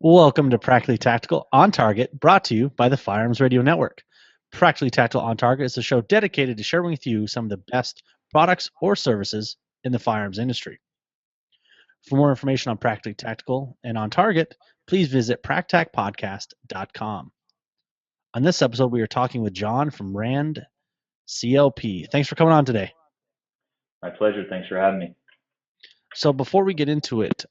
Welcome to Practically Tactical on Target, brought to you by the Firearms Radio Network. Practically Tactical on Target is a show dedicated to sharing with you some of the best products or services in the firearms industry. For more information on Practically Tactical and on Target, please visit practacpodcast.com. On this episode, we are talking with John from RandCLP. Thanks for coming on today. My pleasure. Thanks for having me. So before we get into it,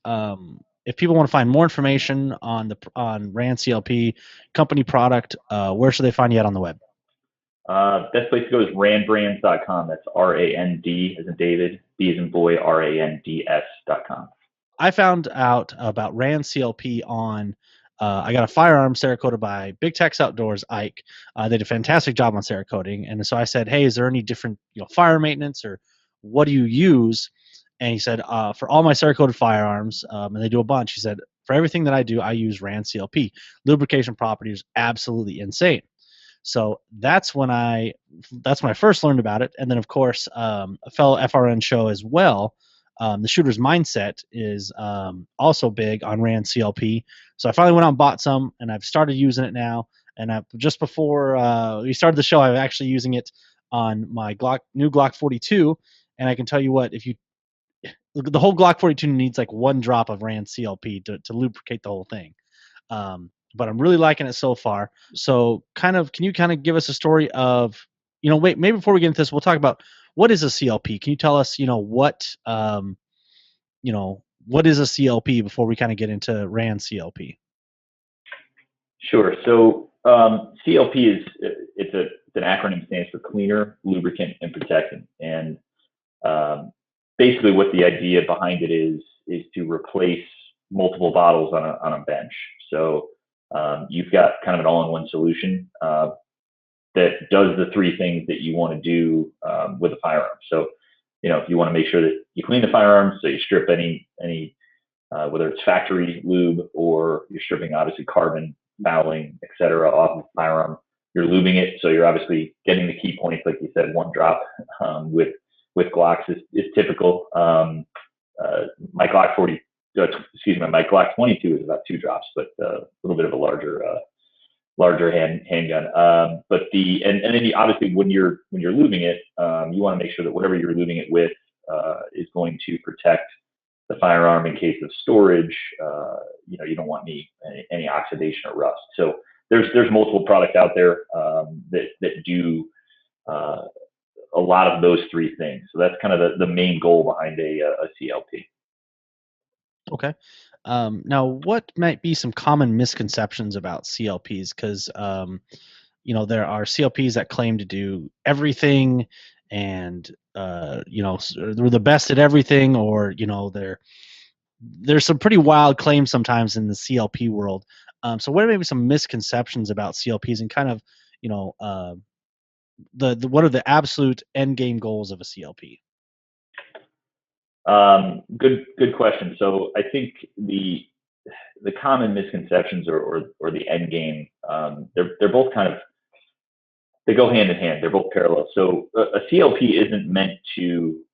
if people want to find more information on RandCLP company product, where should they find you at on the web? Best place to go is randbrands.com. That's R-A-N-D as in David, B as in boy, R-A-N-D-S.com. I found out about RandCLP on, I got a firearm Cerakoted by Big Tex Outdoors, Ike. They did a fantastic job on Cerakoting. And so I said, hey, is there any different fire maintenance or what do you use? And he said, for all my Cerakoted firearms, and they do a bunch, he said, for everything that I do, I use RandCLP. Lubrication property is absolutely insane. So that's when I first learned about it. And then, of course, a fellow FRN show as well, the Shooter's Mindset is also big on RandCLP. So I finally went out and bought some, and I've started using it now. And just before we started the show, I was actually using it on my new Glock 42. And I can tell you what, the whole Glock 42 needs like one drop of RandCLP to lubricate the whole thing. But I'm really liking it so far. So can you give us a story of, maybe before we get into this, we'll talk about what is a CLP. Can you tell us, what is a CLP before we kind of get into RandCLP? Sure. So CLP it's an acronym, stands for Cleaner, Lubricant, and Protectant. And basically what the idea behind it is to replace multiple bottles on a bench. So you've got kind of an all-in-one solution that does the three things that you want to do with a firearm. So, if you want to make sure that you clean the firearm, so you strip any whether it's factory lube or you're stripping obviously carbon, fouling, etc. off of the firearm, you're lubing it, so you're obviously getting the key points, like you said, one drop. With Glocks is typical. My Glock 40. My Glock 22 is about 2 drops, but a little bit of a larger handgun. But and then obviously when you're lubing it, you want to make sure that whatever you're lubing it with is going to protect the firearm in case of storage. You don't want any oxidation or rust. So there's multiple products out there that do a lot of those three things. So that's kind of the main goal behind a CLP. Okay. Now, what might be some common misconceptions about CLPs? Because, there are CLPs that claim to do everything and, they're the best at everything, or, there's some pretty wild claims sometimes in the CLP world. So what are maybe some misconceptions about CLPs and kind of, what are the absolute end game goals of a CLP? Good question. So I think the common misconceptions or the end game, they're both they go hand in hand. They're both parallel. So a CLP isn't meant to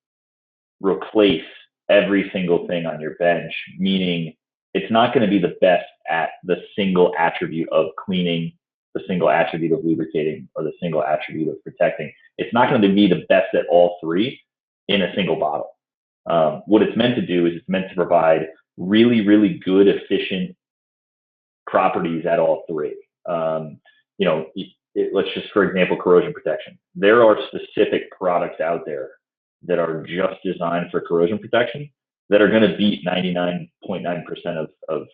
replace every single thing on your bench, meaning it's not going to be the best at the single attribute of cleaning, the single attribute of lubricating, or the single attribute of protecting. It's not going to be the best at all three in a single bottle. What it's meant to do is it's meant to provide really, really good, efficient properties at all three. Let's just, for example, corrosion protection. There are specific products out there that are just designed for corrosion protection that are going to beat 99.9% of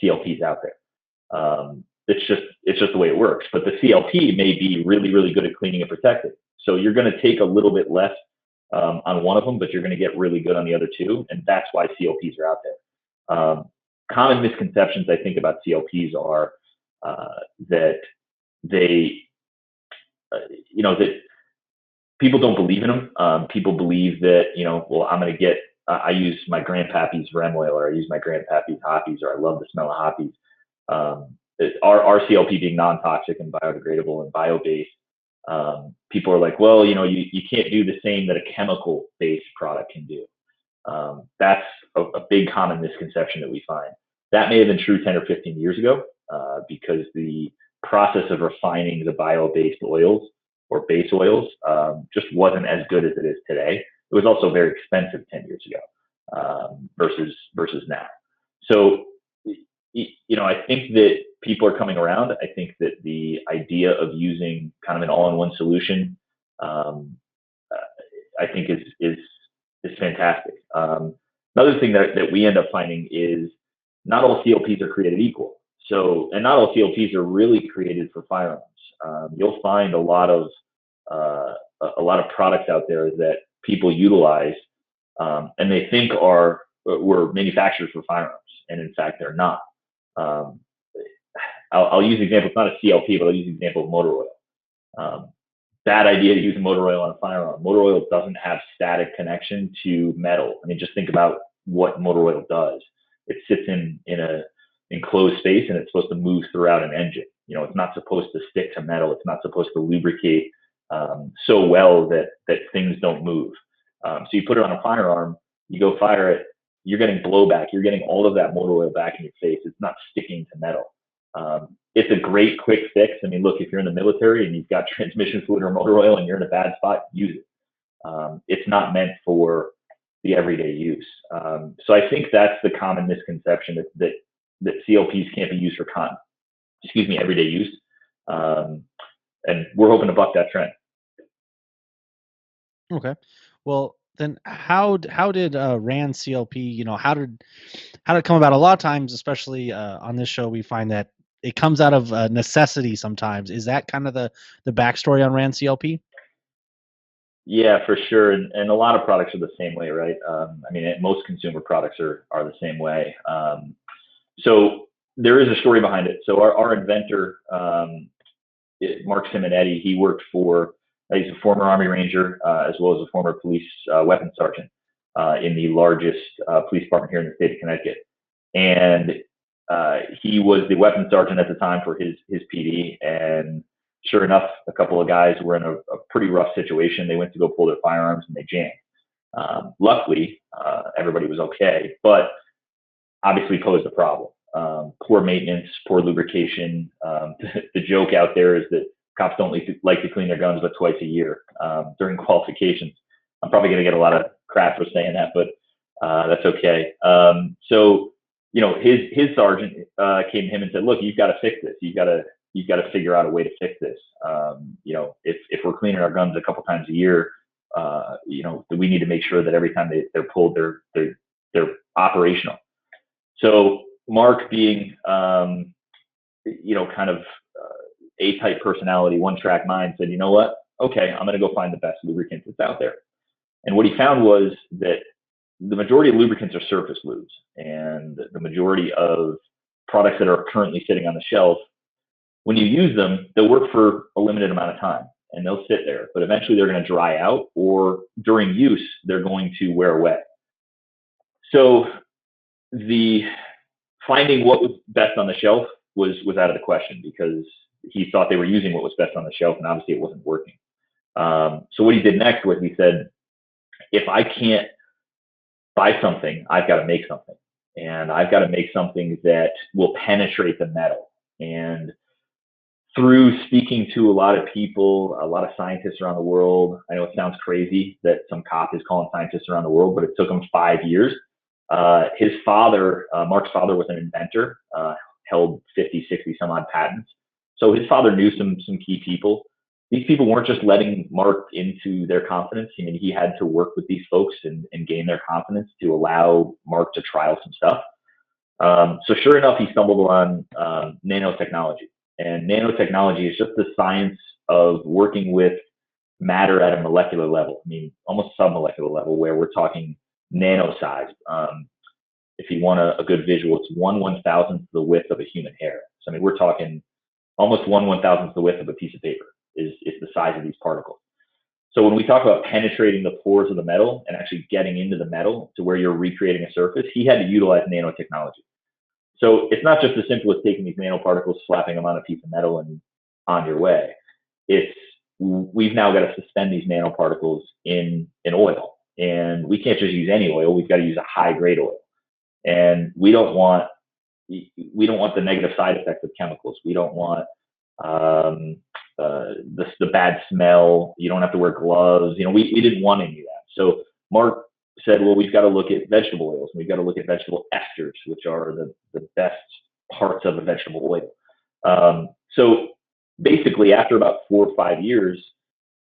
CLPs out there. It's just the way it works. But the CLP may be really, really good at cleaning and protecting. So you're going to take a little bit less on one of them, but you're going to get really good on the other two, and that's why CLPs are out there. Common misconceptions I think about CLPs are that they, that people don't believe in them. People believe that, I'm going to get, I use my grandpappy's Rem oil, or I use my grandpappy's hoppies, or I love the smell of hoppies. Our CLP being non-toxic and biodegradable and bio-based, people are like, well, you can't do the same that a chemical-based product can do. That's a big common misconception that we find. That may have been true 10 or 15 years ago, because the process of refining the bio-based oils or base oils just wasn't as good as it is today. It was also very expensive 10 years ago, versus now. So, I think that people are coming around. I think that the idea of using kind of an all-in-one solution, um, I think is fantastic. Another thing that we end up finding is not all CLPs are created equal. So, and not all CLPs are really created for firearms. You'll find uh, a lot of products out there that people utilize, and they think were manufactured for firearms, and in fact they're not. Um, I'll use an example. It's not a CLP, but I'll use an example of motor oil. Um, Bad idea to use motor oil on a firearm. Motor oil doesn't have static connection to metal. I mean, just think about what motor oil does. It sits in a enclosed space and it's supposed to move throughout an engine. It's not supposed to stick to metal. It's not supposed to lubricate so well that things don't move. So you put it on a firearm, you go fire it, you're getting blowback. You're getting all of that motor oil back in your face. It's not sticking to metal. It's a great quick fix. I mean, look, if you're in the military and you've got transmission fluid or motor oil and you're in a bad spot, use it. It's not meant for the everyday use. So I think that's the common misconception that CLPs can't be used for everyday use. Um, and we're hoping to buck that trend. Okay. Well, then how did Rand CLP, how did it come about? A lot of times, especially on this show, we find that it comes out of necessity sometimes. Is that kind of the backstory on Rand CLP? Yeah, for sure. And a lot of products are the same way, right? I mean, most consumer products are the same way. So there is a story behind it. So our inventor, Mark Simonetti, he worked he's a former Army Ranger, as well as a former police weapons sergeant in the largest police department here in the state of Connecticut. And he was the weapons sergeant at the time for his PD. And sure enough, a couple of guys were in a pretty rough situation. They went to go pull their firearms and they jammed. Luckily, everybody was okay, but obviously posed a problem. Poor maintenance, poor lubrication. The joke out there is that cops don't like to clean their guns but twice a year during qualifications. I'm probably going to get a lot of crap for saying that, but that's okay. So, his sergeant came to him and said, "Look, you've got to fix this. You've got to figure out a way to fix this. If we're cleaning our guns a couple times a year, we need to make sure that every time they're pulled, they're operational." So Mark, being kind of A-type personality, one-track mind, said, "You know what? Okay, I'm going to go find the best lubricant that's out there." And what he found was that the majority of lubricants are surface lubes, and the majority of products that are currently sitting on the shelf, when you use them, they'll work for a limited amount of time and they'll sit there, but eventually they're going to dry out, or during use, they're going to wear away. So the finding what was best on the shelf was out of the question, because he thought they were using what was best on the shelf, and obviously it wasn't working. So what he did next was he said, if I can't buy something, I've got to make something, and I've got to make something that will penetrate the metal. And through speaking to a lot of people, a lot of scientists around the world, I know it sounds crazy that some cop is calling scientists around the world, but it took him 5 years. His father, Mark's father, was an inventor, held 50, 60 some odd patents. So his father knew some key people. These people weren't just letting Mark into their confidence. I mean, he had to work with these folks and gain their confidence to allow Mark to trial some stuff. So sure enough, he stumbled on nanotechnology. And nanotechnology is just the science of working with matter at a molecular level. I mean, almost submolecular level, where we're talking nano size. If you want a good visual, it's 1/1000th the width of a human hair. So I mean, we're talking almost 1/1000th the width of a piece of paper is the size of these particles. So when we talk about penetrating the pores of the metal and actually getting into the metal to where you're recreating a surface, he had to utilize nanotechnology. So it's not just as simple as taking these nanoparticles, slapping them on a piece of metal, and on your way. We've now got to suspend these nanoparticles in oil, and we can't just use any oil. We've got to use a high grade oil, and we don't want we don't want the negative side effects of chemicals. We don't want um, the bad smell. You don't have to wear gloves. We didn't want any of that. So Mark said, well, we've got to look at vegetable oils, and we've got to look at vegetable esters, which are the best parts of a vegetable oil. So basically, after about 4 or 5 years,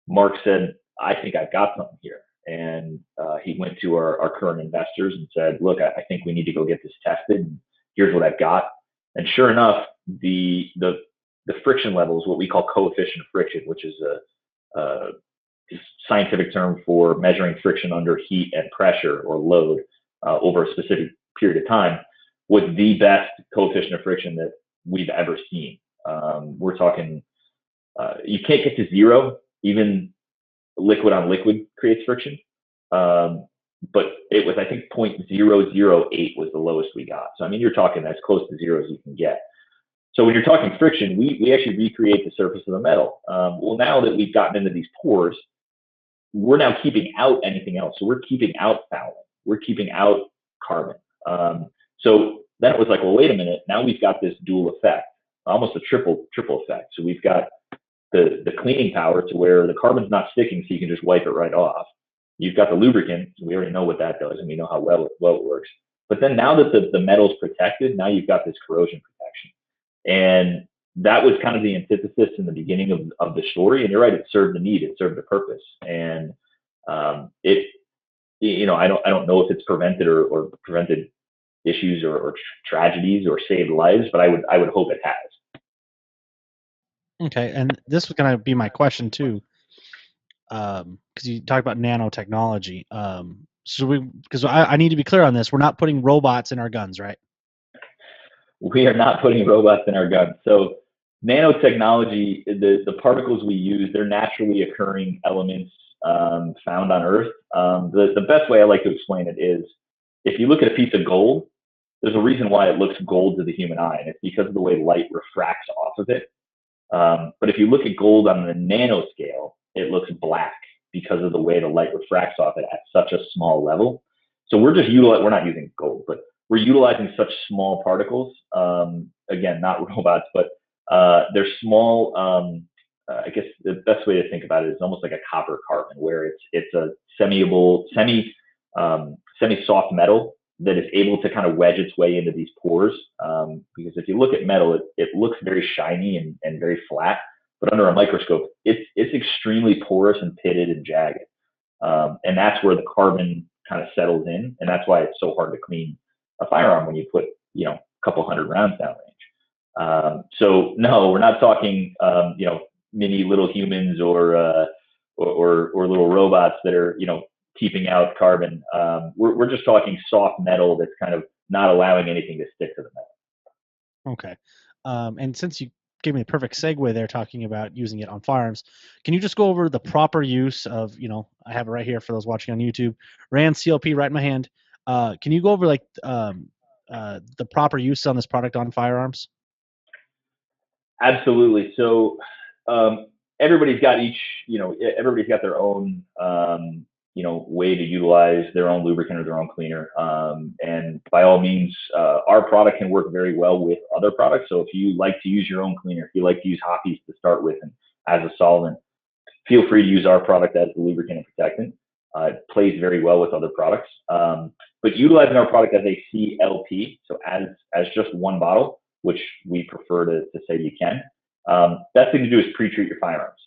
Mark said, I think I've got something here. And he went to our current investors and said, look, I think we need to go get this tested. And here's what I've got. And sure enough, the friction level is what we call coefficient of friction, which is a scientific term for measuring friction under heat and pressure or load over a specific period of time, was the best coefficient of friction that we've ever seen. We're talking, you can't get to zero. Even liquid on liquid creates friction. But it was, I think, 0.008 was the lowest we got. So, I mean, you're talking as close to zero as you can get. So when you're talking friction, we actually recreate the surface of the metal. Well, now that we've gotten into these pores, we're now keeping out anything else. So we're keeping out fouling. We're keeping out carbon. So then it was like, well, wait a minute. Now we've got this dual effect, almost a triple effect. So we've got the cleaning power to where the carbon's not sticking, so you can just wipe it right off. You've got the lubricant. So we already know what that does, and we know how well it works. But then now that the metal's protected, now you've got this corrosion protection. And that was kind of the antithesis in the beginning of the story. And you're right, it served the need, it served the purpose. And I don't know if it's prevented or prevented issues or tragedies or saved lives, but I would hope it has. Okay, and this was going to be my question too, because you talk about nanotechnology. Because I need to be clear on this. We're not putting robots in our guns, right? We are not putting robots in our guns. So nanotechnology, the particles we use, they're naturally occurring elements found on Earth. The best way I like to explain it is, if you look at a piece of gold, there's a reason why it looks gold to the human eye, and it's because of the way light refracts off of it. But if you look at gold on the nanoscale, it looks black because of the way the light refracts off it at such a small level. So we're not using gold, but we're utilizing such small particles. Again, not robots, but they're small. I guess the best way to think about it is almost like a copper carbon, where it's a semi-soft metal that is able to kind of wedge its way into these pores. Because if you look at metal, it looks very shiny and very flat, but under a microscope, it's extremely porous and pitted and jagged. And that's where the carbon kind of settles in, and that's why it's so hard to clean a firearm when you put a couple hundred rounds downrange. So no, we're not talking mini little humans or little robots that are keeping out carbon. We're just talking soft metal that's kind of not allowing anything to stick to the metal. Okay. And since you gave me the perfect segue there talking about using it on firearms, can you just go over the proper use of, I have it right here for those watching on YouTube, RandCLP right in my hand. Can you go over the proper use on this product on firearms? Absolutely. So everybody's got everybody's got their own way to utilize their own lubricant or their own cleaner. And by all means, our product can work very well with other products. So if you like to use your own cleaner, if you like to use hoppies to start with and as a solvent, feel free to use our product as the lubricant and protectant. It plays very well with other products. But utilizing our product as a CLP, so as just one bottle, which we prefer to say you can, best thing to do is pre-treat your firearms.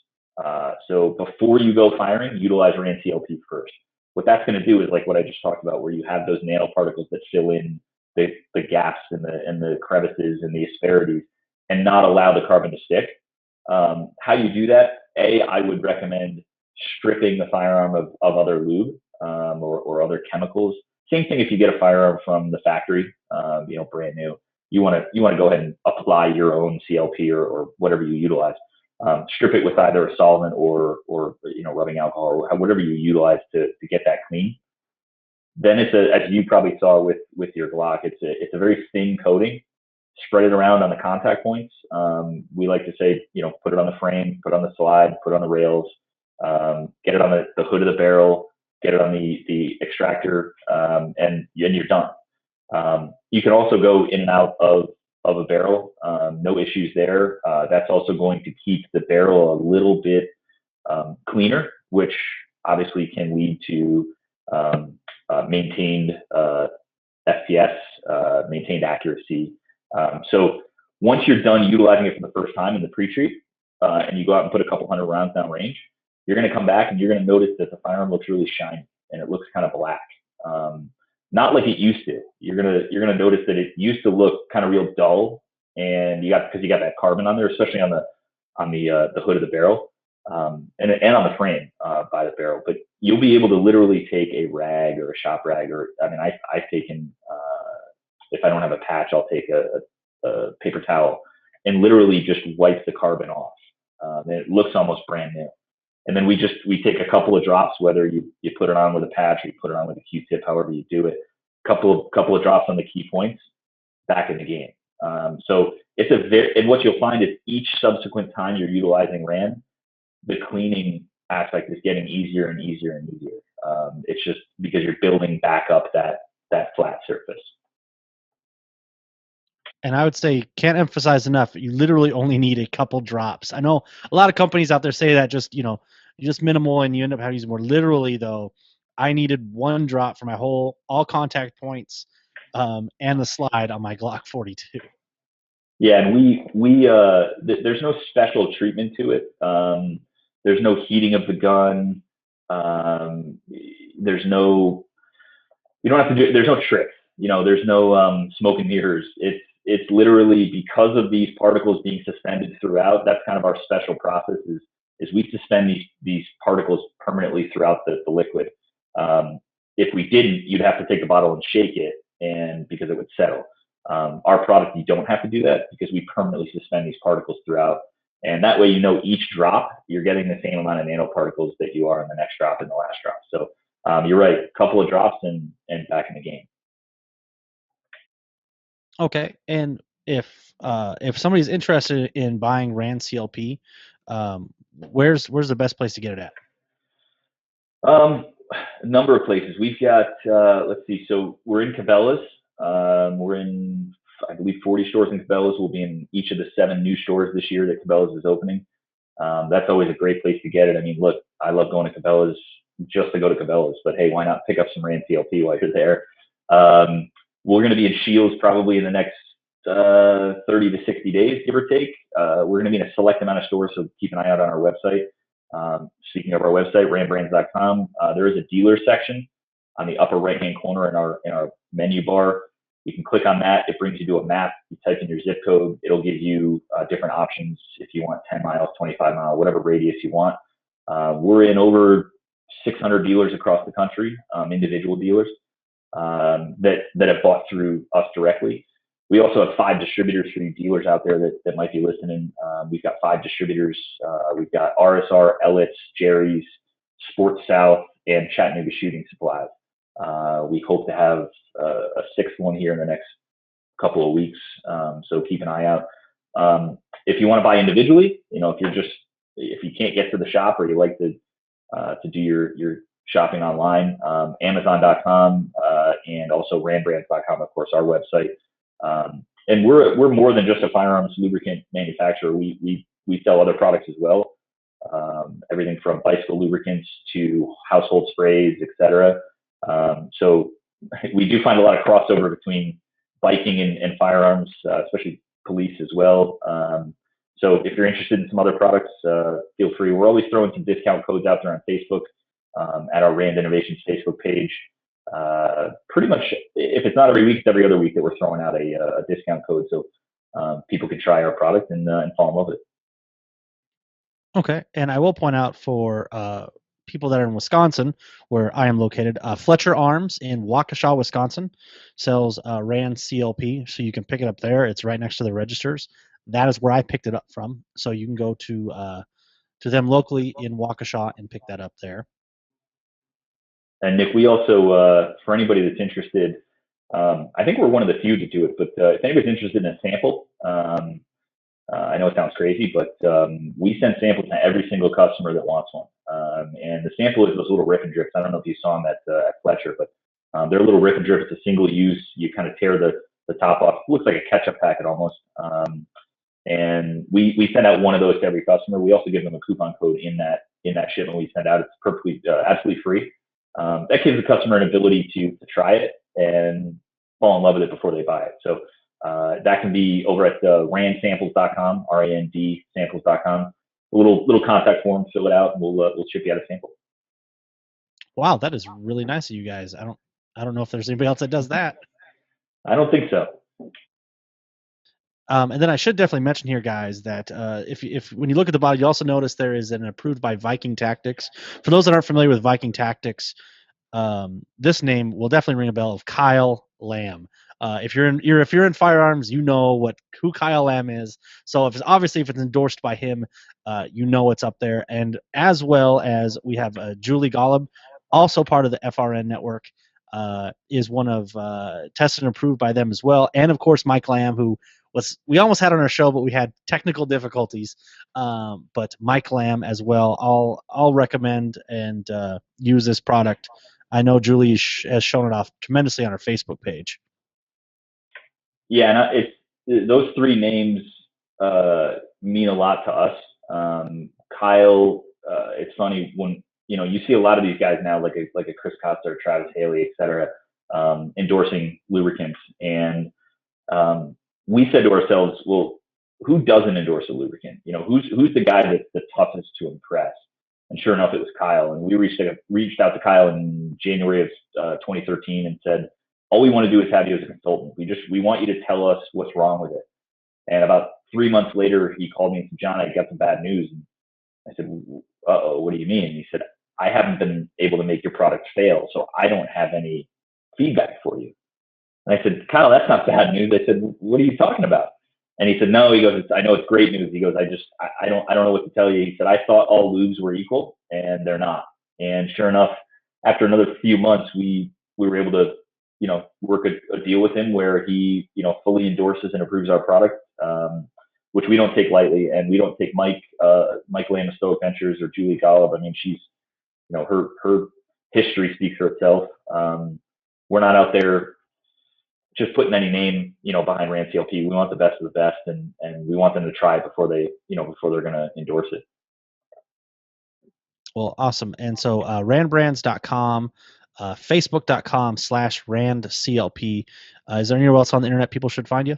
So before you go firing, utilize RandCLP first. What that's going to do is like what I just talked about, where you have those nanoparticles that fill in the gaps and the crevices and the asperities and not allow the carbon to stick. How you do that? I would recommend stripping the firearm of other lube or other chemicals. Same thing if you get a firearm from the factory, brand new. You want to go ahead and apply your own CLP or whatever you utilize. Strip it with either a solvent or rubbing alcohol or whatever you utilize to get that clean. Then as you probably saw with your Glock, it's a very thin coating. Spread it around on the contact points. We like to say, put it on the frame, put it on the slide, put it on the rails, get it on the hood of the barrel, get it on the extractor, and you're done. You can also go in and out of a barrel, no issues there. That's also going to keep the barrel a little bit cleaner, which obviously can lead to maintained FPS, maintained accuracy. So once you're done utilizing it for the first time in the pre-treat, and you go out and put a couple hundred rounds down range, you're going to come back and you're going to notice that the firearm looks really shiny and it looks kind of black. Not like it used to. You're gonna notice that it used to look kind of real dull, and because you got that carbon on there, especially on the hood of the barrel, and on the frame by the barrel. But you'll be able to literally take a rag or a shop rag, or I mean, I've taken if I don't have a patch, I'll take a paper towel and literally just wipe the carbon off. And it looks almost brand new. And then we take a couple of drops, whether you put it on with a patch or you put it on with a Q-tip, however you do it, couple of drops on the key points, back in the game. So and what you'll find is each subsequent time you're utilizing RAN, the cleaning aspect is getting easier and easier and easier. It's just because you're building back up that flat surface. And I would say, can't emphasize enough, you literally only need a couple drops. I know a lot of companies out there say that just minimal and you end up having to use more. Literally though, I needed one drop for my all contact points, and the slide on my Glock 42. Yeah, and there's no special treatment to it. There's no heating of the gun. There's no you don't have to do. There's no tricks. There's no smoke and mirrors. It's literally because of these particles being suspended throughout. That's kind of our special process is we suspend these particles permanently throughout the liquid. If we didn't, you'd have to take the bottle and shake it, and because it would settle. Our product, you don't have to do that because we permanently suspend these particles throughout. And that way, each drop, you're getting the same amount of nanoparticles that you are in the next drop and the last drop. So you're right, a couple of drops and back in the game. Okay, and if somebody's interested in buying RandCLP, where's the best place to get it at? A number of places. We've got, let's see, so we're in Cabela's. We're in, I believe, 40 stores in Cabela's. We'll be in each of the 7 new stores this year that Cabela's is opening. That's always a great place to get it. I mean, look, I love going to Cabela's just to go to Cabela's, but hey, why not pick up some RandCLP while you're there? We're going to be in Shields probably in the next 30 to 60 days, give or take. We're going to be in a select amount of stores, so keep an eye out on our website. Speaking of our website, randbrands.com, there is a dealer section on the upper right-hand corner in our menu bar. You can click on that. It brings you to a map. You type in your zip code. It'll give you different options if you want 10 miles, 25 miles, whatever radius you want. We're in over 600 dealers across the country, individual dealers that have bought through us directly. We also have 5 distributors for you dealers out there that might be listening. We've got 5 distributors. We've got RSR, Elliott's, Jerry's, Sports South, and Chattanooga Shooting Supplies. We hope to have a 6th one here in the next couple of weeks, so keep an eye out. If you want to buy individually, if you can't get to the shop or you like to do your shopping online, Amazon.com and also RandBrands.com, of course, our website. And we're more than just a firearms lubricant manufacturer. We sell other products as well. Everything from bicycle lubricants to household sprays, etc. So we do find a lot of crossover between biking and firearms, especially police as well. So if you're interested in some other products, feel free. We're always throwing some discount codes out there on Facebook at our Rand Innovations Facebook page. Pretty much, if it's not every week, it's every other week that we're throwing out a discount code so people can try our product and fall in love with it. Okay, and I will point out for people that are in Wisconsin, where I am located, Fletcher Arms in Waukesha, Wisconsin, sells RandCLP, so you can pick it up there. It's right next to the registers. That is where I picked it up from, so you can go to them locally in Waukesha and pick that up there. And Nick, we also, for anybody that's interested, I think we're one of the few to do it, but if anybody's interested in a sample, I know it sounds crazy, but we send samples to every single customer that wants one. And the sample is those little rip and drips. I don't know if you saw them at Fletcher, but They're a little rip and drip. It's a single use. You kind of tear the top off. It looks like a ketchup packet almost. And we send out one of those to every customer. We also give them a coupon code in that shipment we send out. It's perfectly absolutely free. That gives the customer an ability to try it and fall in love with it before they buy it. So that can be over at randsamples.com, RAND samples.com. A little contact form, fill it out, and we'll ship you out a sample. Wow, that is really nice of you guys. I don't know if there's anybody else that does that. I don't think so. And then I should definitely mention here, guys, that if when you look at the bottle, you also notice there is an approved by Viking Tactics. For those that aren't familiar with Viking Tactics, this name will definitely ring a bell of Kyle Lamb. If you're in firearms, you know who Kyle Lamb is. So if it's endorsed by him, you know it's up there. And as well as we have Julie Golub, also part of the FRN network, is one of tested and approved by them as well. And of course Mike Lamb, who we almost had on our show, but we had technical difficulties. But Mike Lamb as well. I'll recommend and use this product. I know Julie has shown it off tremendously on her Facebook page. Yeah, and those three names mean a lot to us. Kyle, it's funny when you see a lot of these guys now, like a Chris Costa or Travis Haley, et cetera, endorsing lubricants, and we said to ourselves, well, who doesn't endorse a lubricant? Who's the guy that's the toughest to impress? And sure enough, it was Kyle. And we reached out to Kyle in January of 2013 and said, all we want to do is have you as a consultant. We want you to tell us what's wrong with it. And about 3 months later, he called me and said, John, I got some bad news. And I said, uh-oh, what do you mean? And he said, I haven't been able to make your product fail, so I don't have any feedback for you. And I said, Kyle, that's not bad news. I said, what are you talking about? And he said, no, he goes, I know it's great news. He goes, I don't know what to tell you. He said, I thought all lubes were equal, and they're not. And sure enough, after another few months, we were able to, work a deal with him where he, fully endorses and approves our product, which we don't take lightly. And we don't take Mike Lamb of Stoic Ventures or Julie Golub. I mean, she's, her history speaks for itself. We're not out there just putting any name, behind RandCLP. We want the best of the best, and we want them to try it before they're going to endorse it. Well, awesome. And so randbrands.com, facebook.com/RandCLP. Is there anywhere else on the internet people should find you?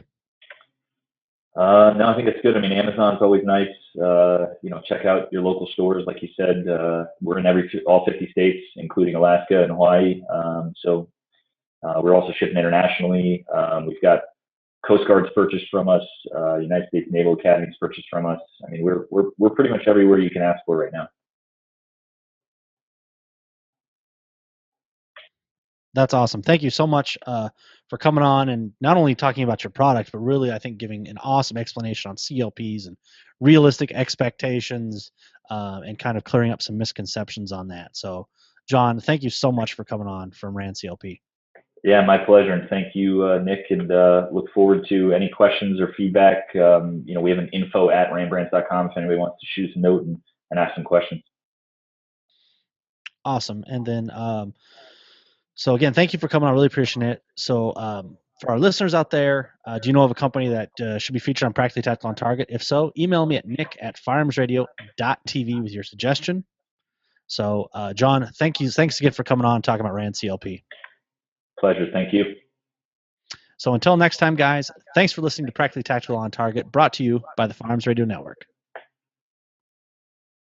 No, I think it's good. I mean, Amazon's always nice. Check out your local stores. Like you said, we're in all 50 states, including Alaska and Hawaii. So we're also shipping internationally. We've got Coast Guard's purchased from us, United States Naval Academy's purchased from us. I mean, we're pretty much everywhere you can ask for right now. That's awesome. Thank you so much for coming on and not only talking about your product, but really, I think, giving an awesome explanation on CLPs and realistic expectations and kind of clearing up some misconceptions on that. So, John, thank you so much for coming on from RandCLP. Yeah, my pleasure. And thank you, Nick, and look forward to any questions or feedback. We have an info@randbrands.com if anybody wants to shoot us a note and ask some questions. Awesome. And then, so again, thank you for coming on. I really appreciate it. So for our listeners out there, do you know of a company that should be featured on Practically Tactical on Target? If so, email me at nick@firearmsradio.tv with your suggestion. So John, thanks again for coming on and talking about RandCLP. Pleasure. Thank you. So until next time, guys, thanks for listening to Practically Tactical on Target, brought to you by the Firearms Radio Network.